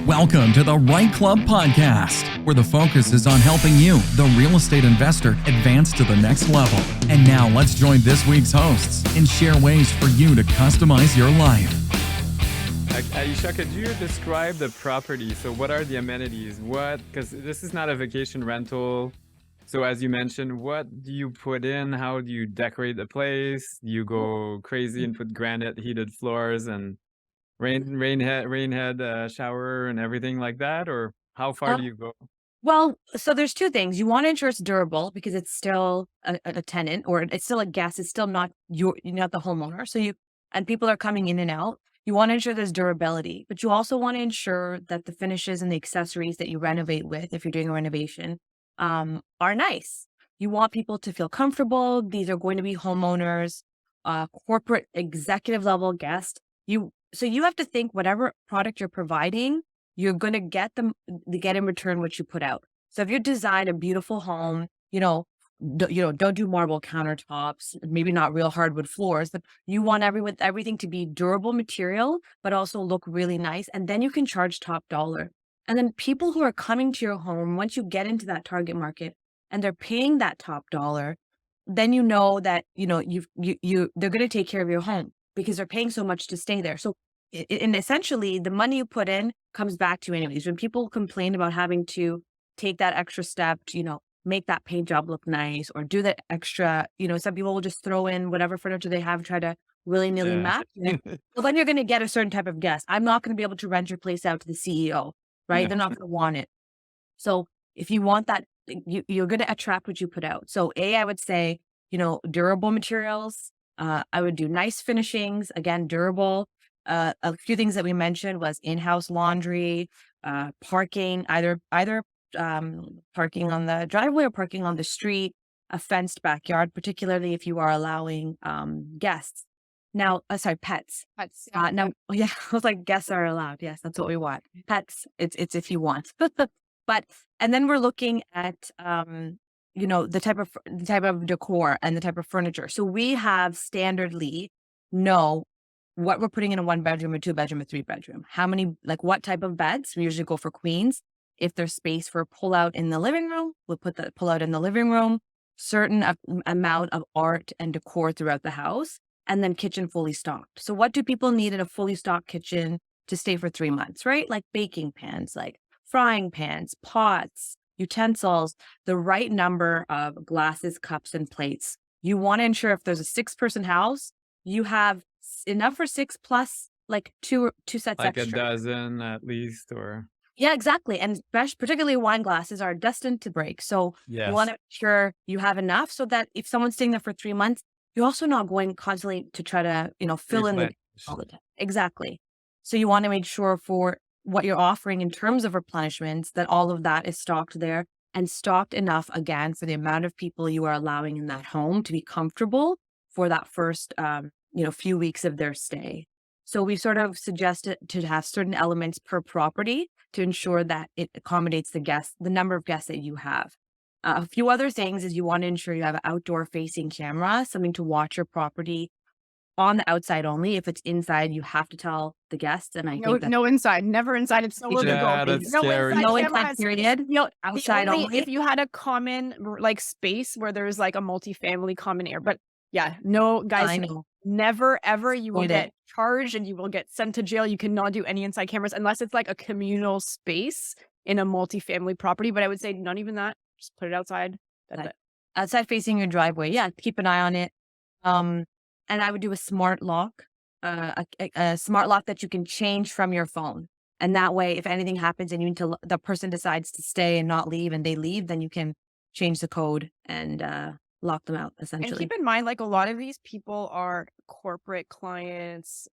Welcome to the Right Club Podcast, where the focus is on helping you, the real estate investor, advance to the next level. And now let's join this week's hosts and share ways for you to customize your life. Aisha, could you describe the property? So what are the amenities? Because this is not a vacation rental. So as you mentioned, what do you put in? How do you decorate the place? Do you go crazy and put granite heated floors and rain head shower and everything like that? Or how far do you go? Well, so there's two things. You want to ensure it's durable because it's still a tenant, or it's still a guest. It's still not you're not the homeowner. And people are coming in and out. You want to ensure there's durability, but you also want to ensure that the finishes and the accessories that you renovate with, if you're doing a renovation, are nice. You want people to feel comfortable. These are going to be homeowners, corporate executive level guests. So you have to think whatever product you're providing, you're going to get in return what you put out. So if you design a beautiful home, don't do marble countertops, maybe not real hardwood floors, but you want everything to be durable material, but also look really nice. And then you can charge top dollar. And then people who are coming to your home, once you get into that target market and they're paying that top dollar, then you know that, they're going to take care of your home because they're paying so much to stay there. So and essentially the money you put in comes back to you anyways. When people complain about having to take that extra step to, make that paint job look nice or do that extra, some people will just throw in whatever furniture they have, try to willy-nilly match it. Well, then you're going to get a certain type of guest. I'm not going to be able to rent your place out to the CEO, right? Yeah. They're not going to want it. So if you want that, you're going to attract what you put out. So I would say, durable materials. I would do nice finishings, again, durable. A few things that we mentioned was in-house laundry, parking, either parking on the driveway or parking on the street, a fenced backyard, particularly if you are allowing guests. Now, pets. Pets. Now, yeah, I was like, guests are allowed. Yes, that's what we want. Pets, it's if you want. And then we're looking at the type of decor and the type of furniture. So we have standardly know what we're putting in a 1-bedroom, a 2-bedroom, a 3-bedroom. How many, what type of beds? We usually go for queens. If there's space for pull out in the living room, we'll put the pull out in the living room, certain amount of art and decor throughout the house, and then kitchen fully stocked. So what do people need in a fully stocked kitchen to stay for 3 months, right? Like baking pans, like frying pans, pots, utensils, the right number of glasses, cups, and plates. You want to ensure if there's a 6-person house, you have enough for 6 plus two sets like extra. a dozen at least, or yeah, exactly. And particularly wine glasses are destined to break. So yes. You want to make sure you have enough so that if someone's staying there for 3 months, you're also not going constantly to try to, fill in all the time. Exactly. So you want to make sure for what you're offering in terms of replenishments, that all of that is stocked there and stocked enough, again, for the amount of people you are allowing in that home to be comfortable for that first, few weeks of their stay. So we sort of suggested to have certain elements per property to ensure that it accommodates the number of guests that you have. A few other things is you want to ensure you have an outdoor facing camera, something to watch your property on the outside only. If it's inside, you have to tell the guests. And I think no inside, never inside. It's so illegal. Yeah, that's scary. No inside period. Outside only. If you had a common space where there's a multifamily common area, but yeah, no guys. I know. Never, ever. You will get charged and you will get sent to jail. You cannot do any inside cameras unless it's a communal space in a multifamily property. But I would say not even that. Just put it outside. That's it. Outside facing your driveway. Yeah, keep an eye on it. And I would do a smart lock, a smart lock that you can change from your phone. And that way, if anything happens and the person decides to stay and not leave and they leave, then you can change the code and lock them out, essentially. And keep in mind, a lot of these people are corporate clients,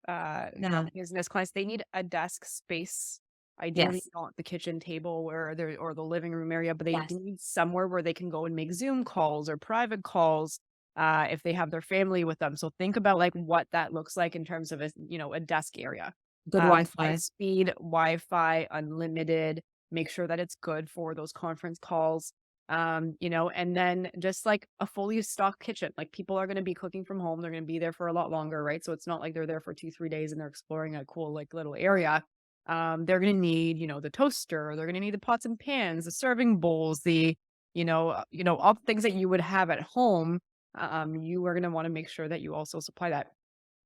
business clients. They need a desk space. Ideally, not the kitchen table or the living room area, but they need somewhere where they can go and make Zoom calls or private calls if they have their family with them. So think about what that looks like in terms of a desk area. Good Wi-Fi. High speed, Wi-Fi, unlimited. Make sure that it's good for those conference calls. And then just a fully stocked kitchen. People are going to be cooking from home. They're going to be there for a lot longer, right? So it's not like they're there for 2-3 days and they're exploring a cool little area. they're going to need, the toaster, they're going to need the pots and pans, the serving bowls, all the things that you would have at home. You are going to want to make sure that you also supply that.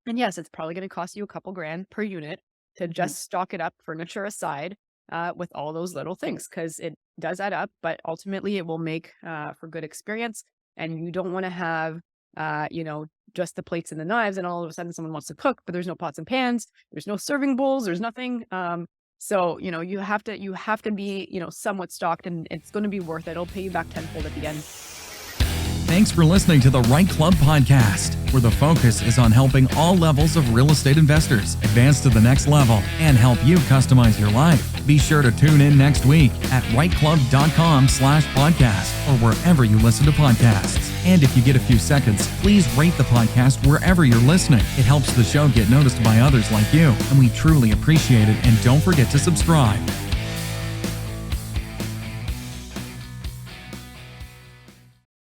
And yes, it's probably going to cost you a couple grand per unit to just stock it up, furniture aside, with all those little things, because it does add up, but ultimately it will make for good experience. And you don't want to have, just the plates and the knives, and all of a sudden someone wants to cook, but there's no pots and pans, there's no serving bowls, there's nothing. So, you have to be, somewhat stocked, and it's going to be worth it. It'll pay you back tenfold at the end. Thanks for listening to the Right Club podcast, where the focus is on helping all levels of real estate investors advance to the next level and help you customize your life. Be sure to tune in next week at rightclub.com/podcast or wherever you listen to podcasts. And if you get a few seconds, please rate the podcast wherever you're listening. It helps the show get noticed by others like you, and we truly appreciate it. And don't forget to subscribe.